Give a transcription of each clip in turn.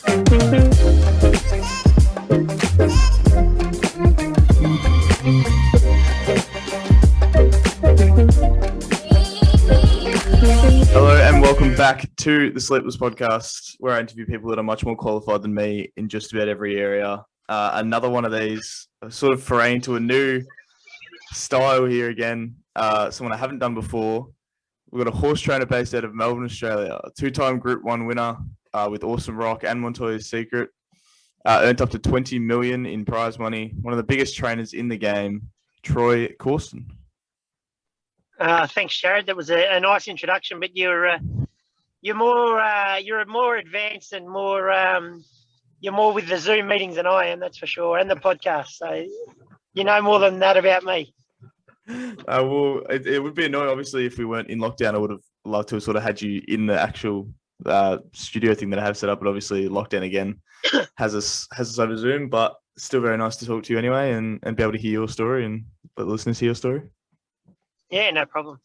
Hello and welcome back to the Sleepless Podcast, where I interview people that are much more qualified than me in just about every area. Another one of these, sort of foray into a new style here again, someone I haven't done before. We've got a horse trainer based out of Melbourne, Australia, a two-time Group 1 winner with Awesome Rock and Montoya's Secret, earned up to 20 million in prize money, one of the biggest trainers in the game, Troy Corstens. Thanks, Jared. That was a nice introduction, but you're more advanced and you're more with the Zoom meetings than I am, that's for sure, and the podcast. So you know more than that about me. Well, it would be annoying, obviously, if we weren't in lockdown. I would have loved to have sort of had you in the actual studio thing that I have set up, but obviously lockdown again has us over Zoom. But still very nice to talk to you anyway, and be able to hear your story and let the listeners hear your story. Yeah, no problem.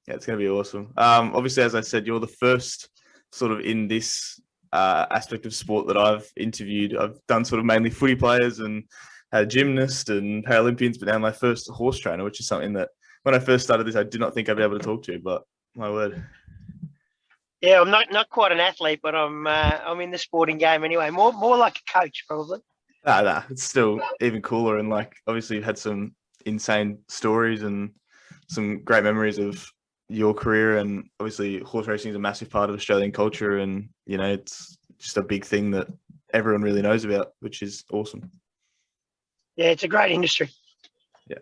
Yeah, it's going to be awesome. Obviously, as I said, you're the first sort of in this aspect of sport that I've interviewed. I've done sort of mainly footy players and had a gymnast and Paralympians, but now my first horse trainer, which is something that when I first started this, I did not think I'd be able to talk to, but my word. Yeah, I'm not quite an athlete, but I'm in the sporting game anyway. More like a coach, probably. Nah, it's still even cooler. And like, obviously you've had some insane stories and some great memories of your career, and obviously horse racing is a massive part of Australian culture, and you know it's just a big thing that everyone really knows about, which is awesome. Yeah, it's a great industry. Yeah.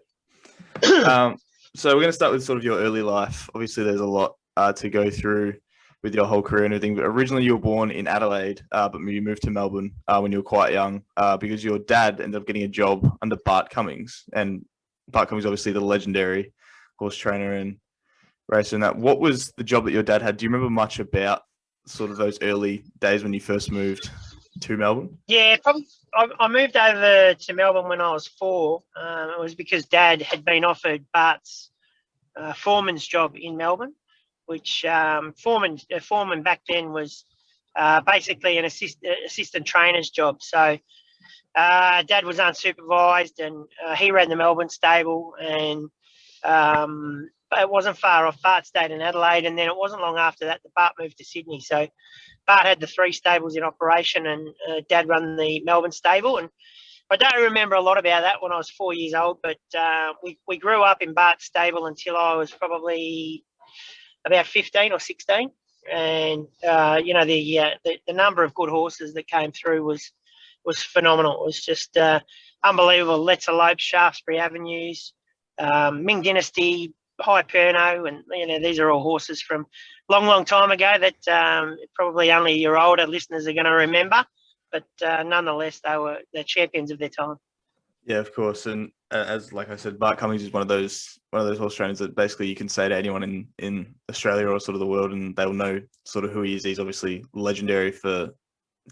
So we're going to start with sort of your early life. Obviously, there's a lot to go through with your whole career and everything. But originally, you were born in Adelaide, but you moved to Melbourne when you were quite young because your dad ended up getting a job under Bart Cummings, and Bart Cummings, obviously the legendary horse trainer and racer. And that, what was the job that your dad had? Do you remember much about sort of those early days when you first moved to Melbourne? Yeah, probably. I moved over to Melbourne when I was 4. It was because Dad had been offered Bart's foreman's job in Melbourne, which foreman back then was basically an assistant trainer's job. So Dad was unsupervised, and he ran the Melbourne stable, and it wasn't far off. Bart stayed in Adelaide, and then it wasn't long after that Bart moved to Sydney. So Bart had the 3 stables in operation, and Dad ran the Melbourne stable. And I don't remember a lot about that when I was 4 years old, but we grew up in Bart's stable until I was probably about 15 or 16. And, the number of good horses that came through was phenomenal. It was just unbelievable. Let's Elope, Shaftesbury Avenues, Ming Dynasty, High Perno, and these are all horses from long time ago that probably only your older listeners are going to remember, but nonetheless they were the champions of their time. Yeah, of course. And as like I said, Bart Cummings is one of those horse trainers that basically you can say to anyone in Australia or sort of the world, and they'll know sort of who he is. He's obviously legendary for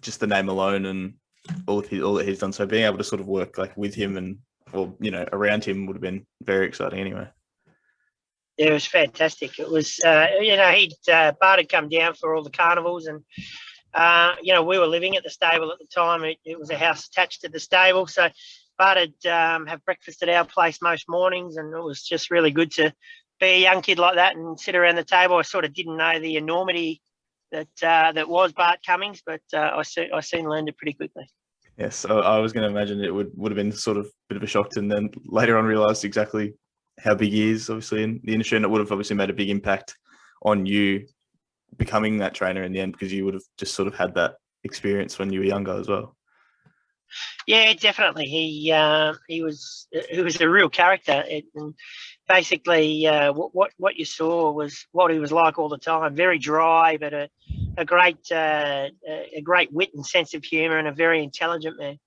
just the name alone and all that he's done. So being able to sort of work like with him around him would have been very exciting anyway. Yeah, it was fantastic. It was, Bart had come down for all the carnivals, and, we were living at the stable at the time. It was a house attached to the stable. So Bart would have breakfast at our place most mornings, and it was just really good to be a young kid like that and sit around the table. I sort of didn't know the enormity that was Bart Cummings, but I soon learned it pretty quickly. Yes, I was going to imagine it would have been sort of a bit of a shock, and then later on realised exactly how big he is, obviously, in the industry, and it would have obviously made a big impact on you becoming that trainer in the end, because you would have just sort of had that experience when you were younger as well. Yeah, definitely. He was a real character. And basically, what you saw was what he was like all the time. Very dry, but a great wit and sense of humour, and a very intelligent man.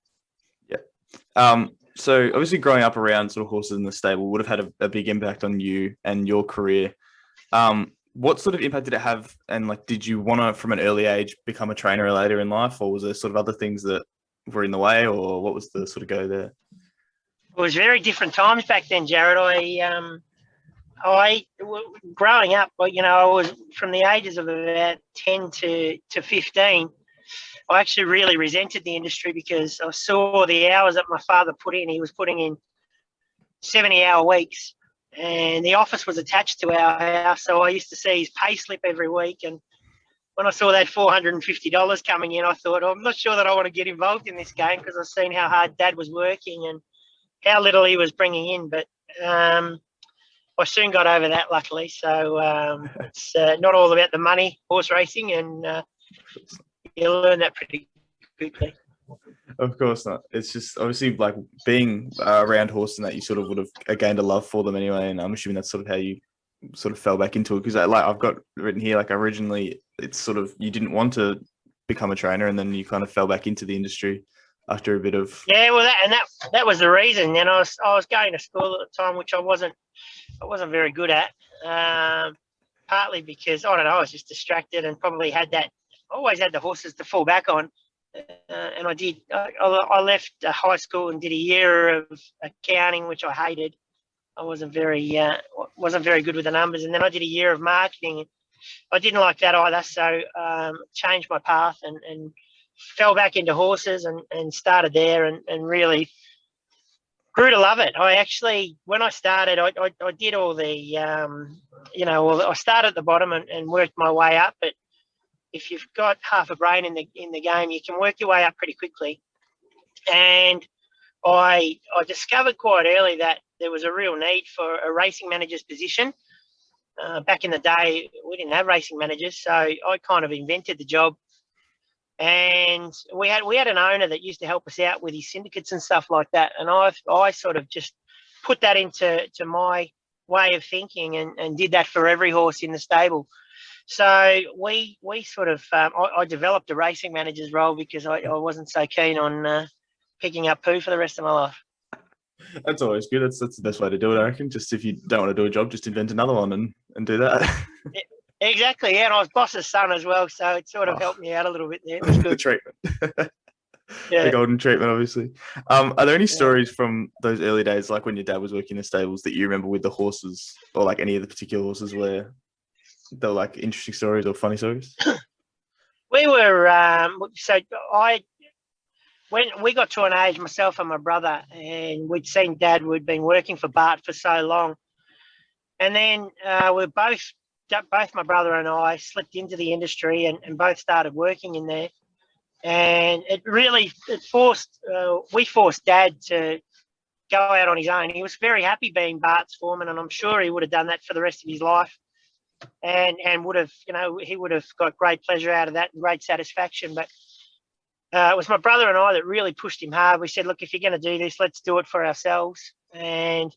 Yeah. So obviously growing up around sort of horses in the stable would have had a big impact on you and your career. What sort of impact did it have? And like, did you want to, from an early age, become a trainer later in life, or was there sort of other ththings that were in the way, or what was the sort of go there? It was very different times back then, Jared. I growing up, I was from the ages of about 10 to 15. I actually really resented the industry because I saw the hours that my father put in. He was putting in 70-hour weeks, and the office was attached to our house. So I used to see his pay slip every week. And when I saw that $450 coming in, I thought, I'm not sure that I want to get involved in this game because I've seen how hard Dad was working and how little he was bringing in. But I soon got over that, luckily. So it's not all about the money, horse racing, and you learn that pretty quickly. Of course not. It's just obviously like being around horse and that you sort of would have gained a love for them anyway. And I'm assuming that's sort of how you sort of fell back into it. Because like I've got written here, like originally it's sort of you didn't want to become a trainer, and then you kind of fell back into the industry after a bit of well, that was the reason. And I was going to school at the time, which I wasn't very good at. Partly because I don't know, I was just distracted and probably always had the horses to fall back on. And I did. I left high school and did a year of accounting, which I hated. I wasn't very good with the numbers. And then I did a year of marketing. I didn't like that either, so changed my path and fell back into horses and started there and really grew to love it. I actually, when I started, I did all the, I started at the bottom and worked my way up, but if you've got half a brain in the game, you can work your way up pretty quickly. And I discovered quite early that there was a real need for a racing manager's position. Back in the day, we didn't have racing managers, so I kind of invented the job. And we had an owner that used to help us out with his syndicates and stuff like that. And I sort of just put that into my way of thinking and did that for every horse in the stable. So we sort of I developed a racing manager's role because I wasn't so keen on picking up poo for the rest of my life. That's always good. That's the best way to do it, I reckon. Just if you don't want to do a job, just invent another one and do that. Exactly, yeah. And I was boss's son as well, so it sort of helped me out a little bit there. It was good. The treatment. Yeah. The golden treatment, obviously. Are there any stories from those early days, like when your dad was working in the stables, that you remember with the horses, or like any of the particular horses where they were like interesting stories or funny stories? We were when we got to an age, myself and my brother, and we'd seen Dad, we'd been working for Bart for so long, and then we both my brother and I slipped into the industry and both started working in there, and we forced Dad to go out on his own. He was very happy being Bart's foreman, and I'm sure he would have done that for the rest of his life, and would have, he would have got great pleasure out of that and great satisfaction. But it was my brother and I that really pushed him hard. We said, look, if you're going to do this, let's do it for ourselves. And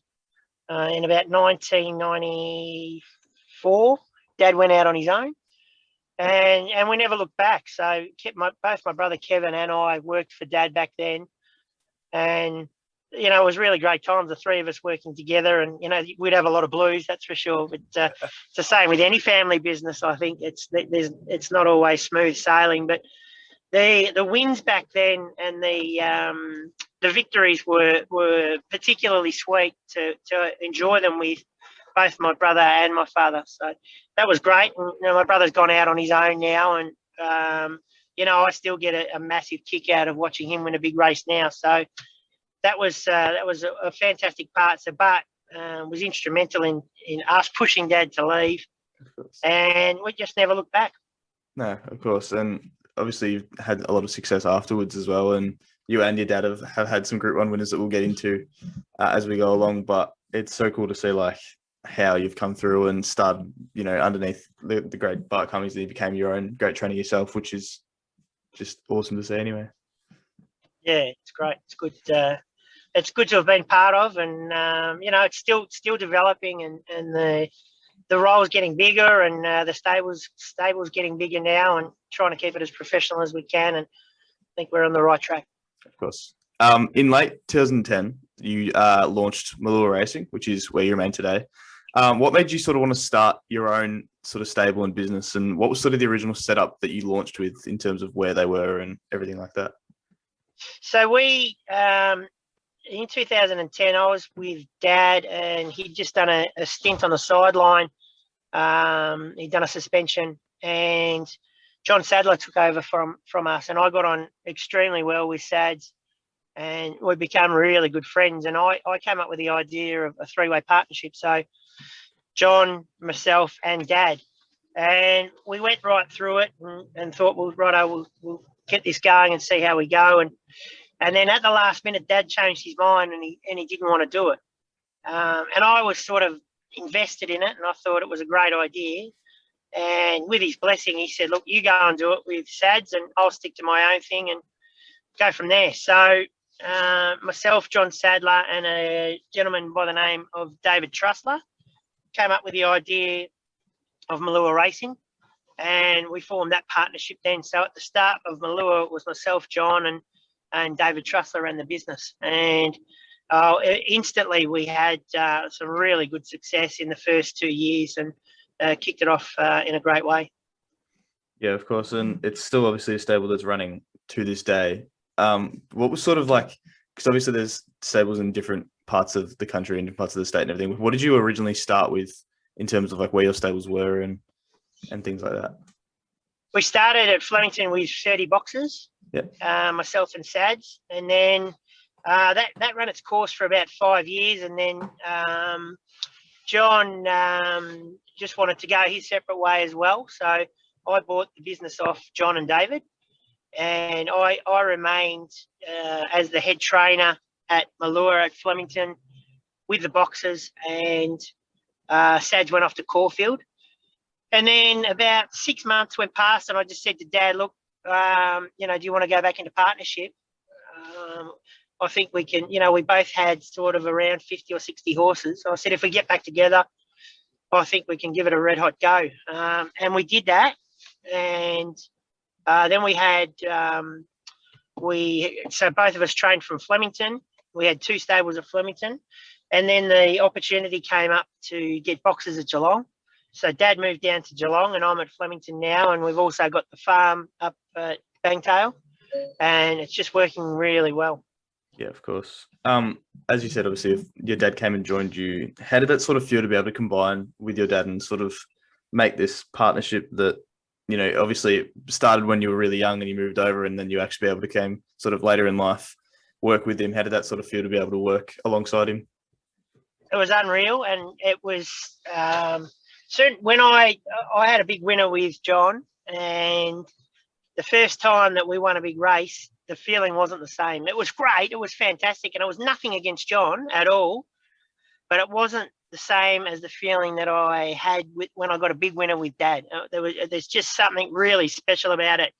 in about 1994, Dad went out on his own, and we never looked back. So both my brother Kevin and I worked for Dad back then, and it was really great times, the three of us working together. And we'd have a lot of blues, that's for sure. But it's the same with any family business. I think it's not always smooth sailing, but the wins back then and the victories were particularly sweet to enjoy them with both my brother and my father. So that was great. And, my brother's gone out on his own now, and I still get a massive kick out of watching him win a big race now. So that was a fantastic part. So Bart was instrumental in us pushing Dad to leave, and we just never looked back. No, of course. And obviously you've had a lot of success afterwards as well, and you and your dad have had some Group 1 winners that we'll get into as we go along. But it's so cool to see like how you've come through and started, underneath the great Bart Cummings, that you became your own great trainer yourself, which is just awesome to see anyway. Yeah, it's great. It's good. It's good to have been part of, and it's still developing, and the role's getting bigger, and the stable's getting bigger now, and trying to keep it as professional as we can, and I think we're on the right track. Of course. In late 2010, you launched Malua Racing, which is where you remain today. What made you sort of want to start your own sort of stable and business, and what was sort of the original setup that you launched with in terms of where they were and everything like that? So we, in 2010, I was with Dad, and he'd just done a stint on the sideline. He'd done a suspension, and John Sadler took over from us, and I got on extremely well with Sads, and we became really good friends. And I came up with the idea of a three-way partnership. So John, myself, and Dad, and we went right through it and thought, well, righto, we'll get this going and see how we go. And then at the last minute, Dad changed his mind and he didn't want to do it. And I was sort of invested in it, and I thought it was a great idea. And with his blessing, he said, look, you go and do it with Sads, and I'll stick to my own thing and go from there. So myself, John Sadler, and a gentleman by the name of David Trussler came up with the idea of Malua Racing, and we formed that partnership then. So at the start of Malua, it was myself, John, and David Trussler ran the business. And instantly we had some really good success in the first 2 years, and kicked it off in a great way. Yeah, of course. And it's still obviously a stable that's running to this day. What was sort of like, because obviously there's stables in different parts of the country and different parts of the state and everything. What did you originally start with in terms of like where your stables were and things like that? We started at Flemington with 30 boxes, myself and Sads. And then that ran its course for about 5 years. And then John just wanted to go his separate way as well. So I bought the business off John and David, and I remained as the head trainer at Malua at Flemington with the boxes, and Sads went off to Caulfield. And then about 6 months went past, and I just said to Dad, look, do you want to go back into partnership? I think we can, we both had sort of around 50 or 60 horses. So I said, if we get back together, I think we can give it a red hot go. And we did that. And then we had, so both of us trained from Flemington. We had 2 stables at Flemington. And then the opportunity came up to get boxes at Geelong. So Dad moved down to Geelong, and I'm at Flemington now. And we've also got the farm up at Bangtail, and it's just working really well. Yeah, of course. As you said, obviously, if your dad came and joined you, how did that sort of feel to be able to combine with your dad and sort of make this partnership that, obviously it started when you were really young and you moved over, and then you actually be able to came sort of later in life work with him? How did that sort of feel to be able to work alongside him? It was unreal, and it was certain when I had a big winner with John, and the first time that we won a big race, the feeling wasn't the same. It was great. It was fantastic. And it was nothing against John at all, but it wasn't the same as the feeling that I had when I got a big winner with Dad. There's just something really special about it.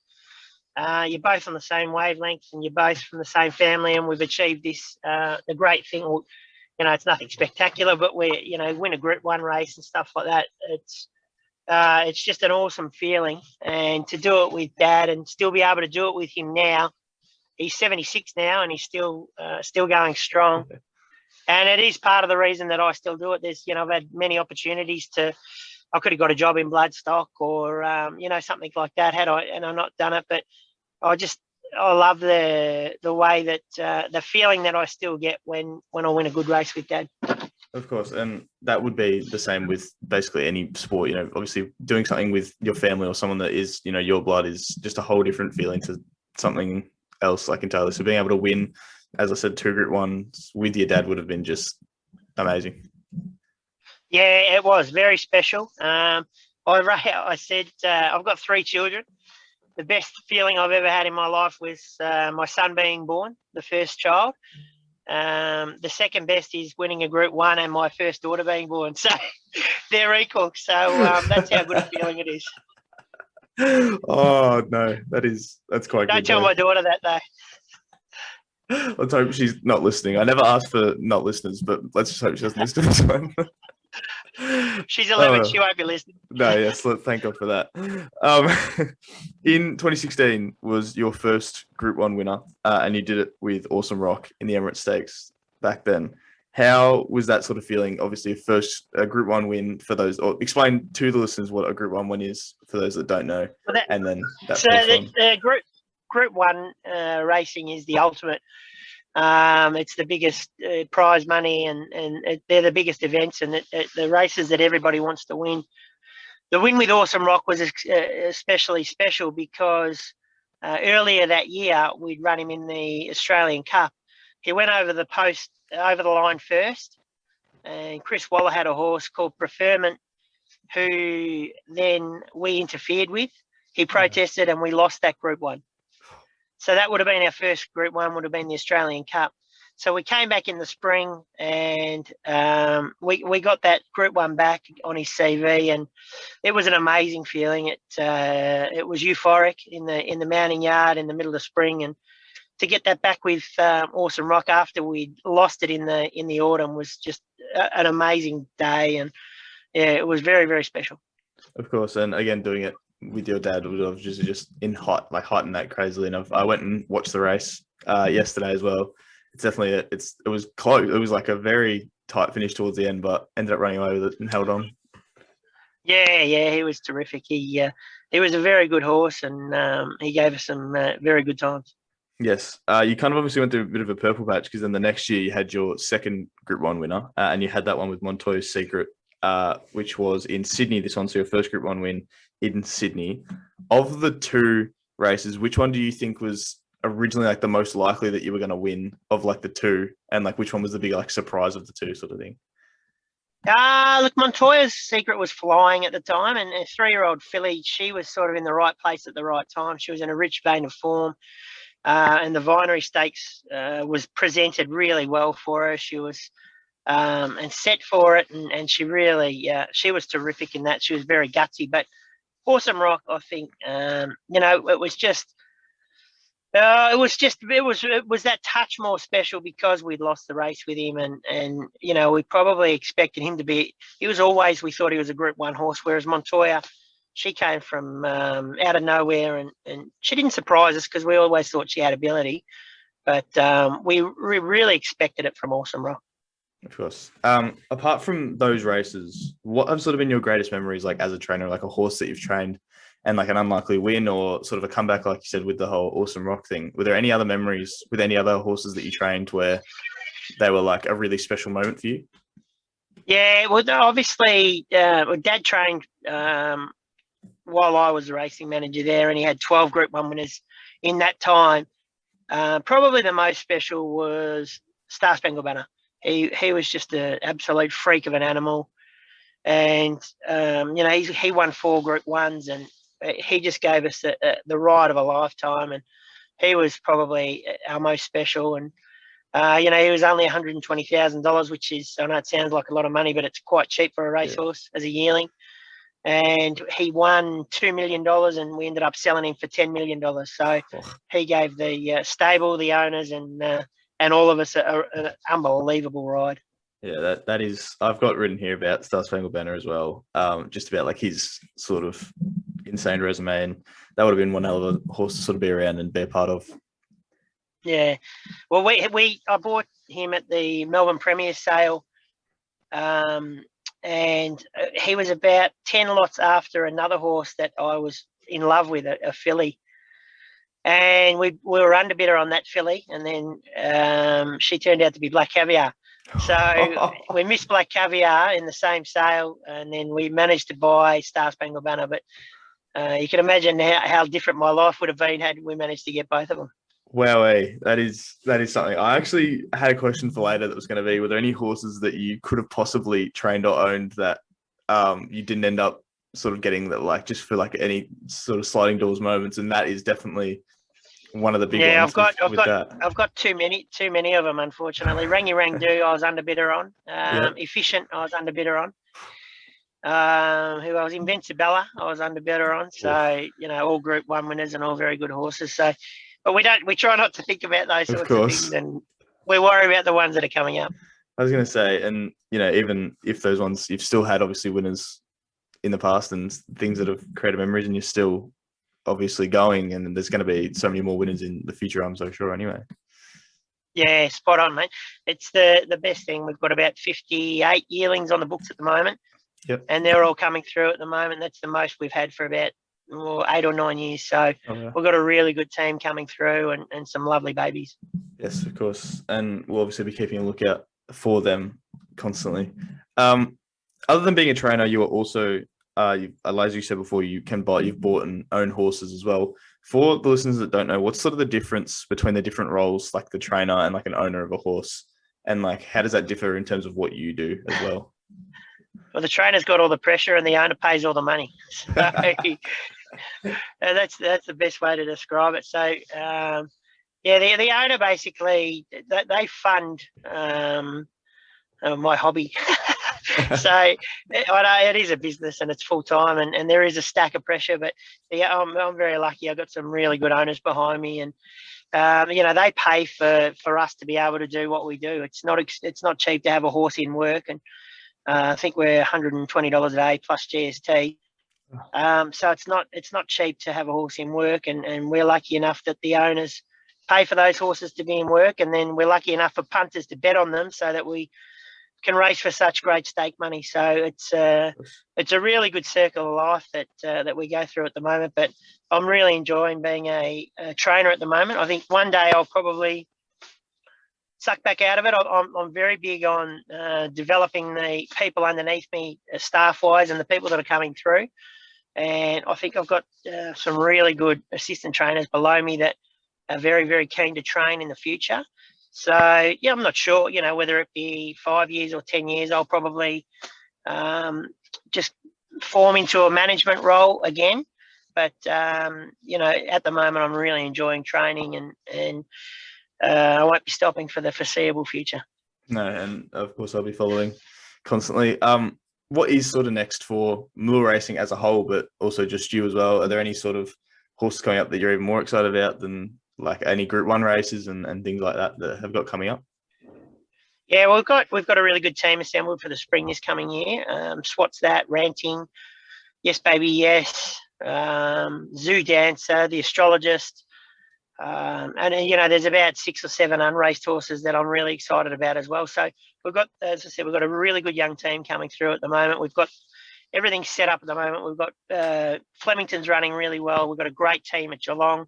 You're both on the same wavelength, and you're both from the same family, and we've achieved this, the great thing. It's nothing spectacular, but we, win a Group 1 race and stuff like that. It's just an awesome feeling. And to do it with Dad and still be able to do it with him now, he's 76 now, and he's still going strong. Okay. And it is part of the reason that I still do it. There's, I've had many opportunities I could have got a job in bloodstock or, something like that and I've not done it. But I love the way that the feeling that I still get when I win a good race with Dad. Of course, and that would be the same with basically any sport. Obviously doing something with your family or someone that is, your blood is just a whole different feeling to something else, like entirely. So being able to win, as I said, 2 Group 1s with your dad would have been just amazing. Yeah, it was very special. I said I've got 3 children. The best feeling I've ever had in my life was my son being born, the first child. The second best is winning a Group 1 and my first daughter being born. So they're equal. So that's how good a feeling it is. Oh, no, that's quite good. Don't tell my daughter that, though. Let's hope she's not listening. I never asked for not listeners, but let's just hope she doesn't listen to this one. She's 11. She won't be listening. No, yes. Thank God for that. In 2016 was your first Group 1 winner, and you did it with Awesome Rock in the Emirates Stakes back then. How was that sort of feeling? Obviously, a first Group 1 win for those. Or explain to the listeners what a Group 1 win is for those that don't know. And then the Group 1 racing is the ultimate. It's the biggest prize money, and they're the biggest events, and the races that everybody wants to win. The win with Awesome Rock was especially special because earlier that year we'd run him in the Australian Cup. He went over the line first, and Chris Waller had a horse called Preferment, who then we interfered with. He protested, and we lost that Group 1. So that would have been our first Group 1, would have been the Australian Cup. So we came back in the spring, and we got that Group 1 back on his CV, and it was an amazing feeling. It was euphoric in the mounting yard in the middle of spring, and to get that back with Awesome Rock after we'd lost it in the autumn was just an amazing day, and yeah, it was very, very special. Of course, and again, doing it with your dad would have just heighten that crazily enough. I went and watched the race yesterday as well. It's definitely it was close. It was like a very tight finish towards the end, but ended up running away with it and held on. Yeah, he was terrific. He was a very good horse, and he gave us some very good times. Yes, you kind of obviously went through a bit of a purple patch because then the next year you had your second Group 1 winner, and you had that one with Montoya's Secret, which was in Sydney. This one, so your first Group 1 win in Sydney. Of the two races, which one do you think was originally like the most likely that you were going to win of like the two, and like which one was the big like surprise of the two sort of thing? Look, Montoya's Secret was flying at the time, and a 3-year-old filly, she was sort of in the right place at the right time. She was in a rich vein of form, and the Vinery Stakes was presented really well for her. She was and set for it, and she really she was terrific in that. She was very gutsy, but Awesome Rock, I think, it was that touch more special because we'd lost the race with him, and we probably expected him to be. We thought he was a Group 1 horse, whereas Montoya, she came from out of nowhere, and she didn't surprise us because we always thought she had ability, but we really expected it from Awesome Rock. Of course. Apart from those races, what have sort of been your greatest memories, like as a trainer, like a horse that you've trained and like an unlikely win or sort of a comeback, like you said, with the whole Awesome Rock thing? Were there any other memories with any other horses that you trained where they were like a really special moment for you? Yeah, well, obviously, Dad trained while I was the racing manager there, and he had 12 Group 1 winners in that time. Probably the most special was Star Spangled Banner. He was just an absolute freak of an animal, and he won 4 Group 1s, and he just gave us the ride of a lifetime, and he was probably our most special. And he was only $120,000, which is, I know it sounds like a lot of money, but it's quite cheap for a racehorse as a yearling. And he won $2 million, and we ended up selling him for $10 million. So he gave the stable, the owners, and all of us an unbelievable ride. Yeah, that is. I've got written here about Star Spangled Banner as well. Just about like his sort of insane resume, and that would have been one hell of a horse to sort of be around and be a part of. Yeah, well, I bought him at the Melbourne Premier Sale, and he was about 10 lots after another horse that I was in love with, a filly. And we were underbidder on that filly, and then she turned out to be Black Caviar. So we missed Black Caviar in the same sale, and then we managed to buy Star Spangled Banner. But you can imagine how different my life would have been had we managed to get both of them. Wow, that is something. I actually had a question for later that was going to be, were there any horses that you could have possibly trained or owned that you didn't end up sort of getting, that like just for like any sort of sliding doors moments? And that is definitely one of the big ones. I've got too many of them, unfortunately. Rangy Rangdu, I was underbidder on. Efficient, I was underbidder on. Who else? Invincibella, I was underbidder on. So all Group 1 winners and all very good horses. So, but we try not to think about those sorts of things, and we worry about the ones that are coming up. I was going to say, and even if those ones, you've still had obviously winners in the past and things that have created memories, and you're still obviously going, and there's going to be so many more winners in the future, I'm so sure, anyway. Yeah, spot on, mate. It's the best thing. We've got about 58 yearlings on the books at the moment. Yep. And they're all coming through at the moment. That's the most we've had for about 8 or 9 years. So we've got a really good team coming through, and some lovely babies. Yes, of course. And we'll obviously be keeping a lookout for them constantly. Other than being a trainer, you were also as you said before, you've bought and own horses as well. For the listeners that don't know, what's sort of the difference between the different roles, like the trainer and like an owner of a horse, and like how does that differ in terms of what you do as well? Well, the trainer's got all the pressure and the owner pays all the money. So that's the best way to describe it. So the owner basically they fund my hobby. So I know it is a business and it's full time and there is a stack of pressure, but I'm very lucky. I've got some really good owners behind me, and they pay for us to be able to do what we do. It's not cheap to have a horse in work, and I think we're $120 a day plus GST. So it's not cheap to have a horse in work, and we're lucky enough that the owners pay for those horses to be in work, and then we're lucky enough for punters to bet on them so that we can race for such great stake money. So it's a really good circle of life that we go through at the moment. But I'm really enjoying being a trainer at the moment. I think one day I'll probably suck back out of it. I'm very big on developing the people underneath me, staff-wise, and the people that are coming through. And I think I've got some really good assistant trainers below me that are very, very keen to train in the future. So, yeah, I'm not sure, whether it be 5 years or 10 years, I'll probably just form into a management role again. But, at the moment, I'm really enjoying training and I won't be stopping for the foreseeable future. No, and of course I'll be following constantly. What is sort of next for mule racing as a whole, but also just you as well? Are there any sort of horses coming up that you're even more excited about than like any Group 1 races and things like that have got coming up? Yeah, we've got a really good team assembled for the spring this coming year. Swats that, Ranting, Yes Baby Yes, Zoo Dancer, The Astrologist, and there's about 6 or 7 unraced horses that I'm really excited about as well. So we've got, as I said, we've got a really good young team coming through at the moment. We've got everything set up at the moment. We've got Flemington's running really well. We've got a great team at Geelong.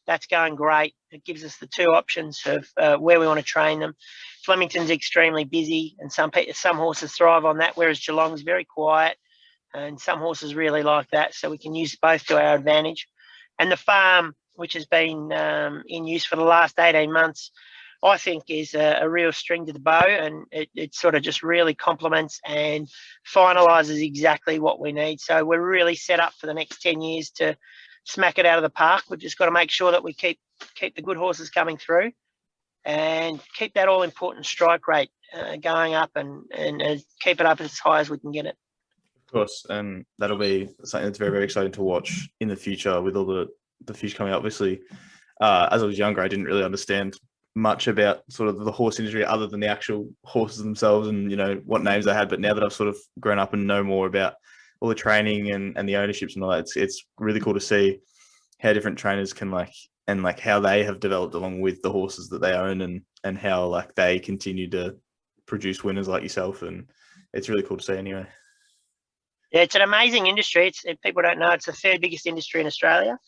That's going great. It gives us the 2 options of where we want to train them. Flemington's extremely busy, and some horses thrive on that, whereas Geelong's very quiet, and some horses really like that. So we can use both to our advantage. And the farm, which has been in use for the last 18 months, I think is a real string to the bow, and it sort of just really complements and finalises exactly what we need. So we're really set up for the next 10 years to smack it out of the park. We've just got to make sure that we keep the good horses coming through and keep that all-important strike rate going up and keep it up as high as we can get it. Of course, and that'll be something that's very, very exciting to watch in the future with all the future coming up. Obviously, as I was younger, I didn't really understand much about sort of the horse industry other than the actual horses themselves and, what names they had. But now that I've sort of grown up and know more about all the training and the ownerships and all that, it's really cool to see how different trainers can how they have developed along with the horses that they own and how they continue to produce winners like yourself. And it's really cool to see anyway. Yeah, it's an amazing industry. If people don't know, it's the 3rd biggest industry in Australia.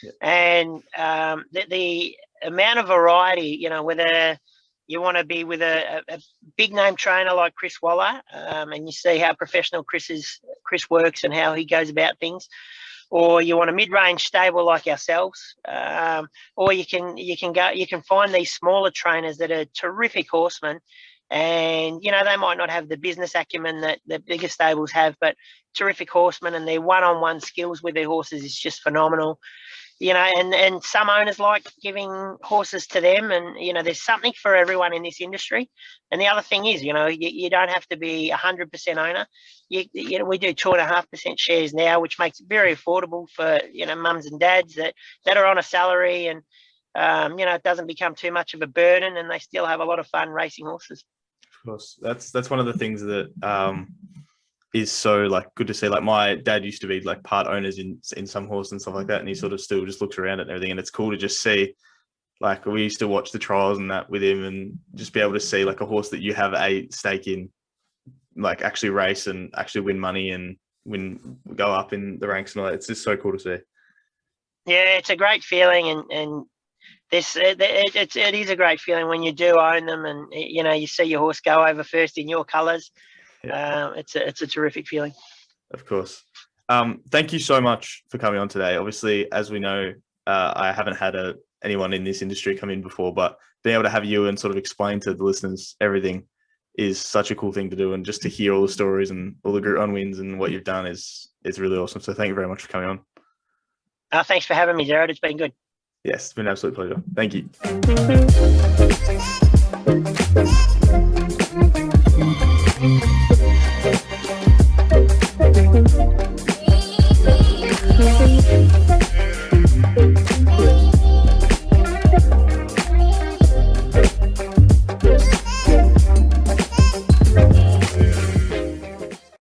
Yeah. And the amount of variety, whether you want to be with a big name trainer like Chris Waller, and you see how professional Chris works and how he goes about things, or you want a mid-range stable like ourselves, or you can find these smaller trainers that are terrific horsemen. And, they might not have the business acumen that the bigger stables have, but terrific horsemen, and their one-on-one skills with their horses is just phenomenal. And some owners like giving horses to them, and, there's something for everyone in this industry. And the other thing is, you don't have to be 100% owner. We do 2.5% shares now, which makes it very affordable for, mums and dads that are on a salary, and, it doesn't become too much of a burden, and they still have a lot of fun racing horses. Of course, that's one of the things that is so good to see. My dad used to be part owners in some horses and stuff like that, and he sort of still just looks around at everything, and it's cool to just see. We used to watch the trials and that with him, and just be able to see a horse that you have a stake in, actually race and actually win money and go up in the ranks and all that. It's just so cool to see. Yeah, it's a great feeling, and it is a great feeling when you do own them, and you see your horse go over first in your colours. Yeah. It's a terrific feeling. Of course. Thank you so much for coming on today. Obviously, as we know, I haven't had anyone in this industry come in before, but being able to have you and sort of explain to the listeners everything is such a cool thing to do. And just to hear all the stories and all the Group 1 wins and what you've done is really awesome. So thank you very much for coming on. Thanks for having me, Jared. It's been good. Yes, it's been an absolute pleasure. Thank you.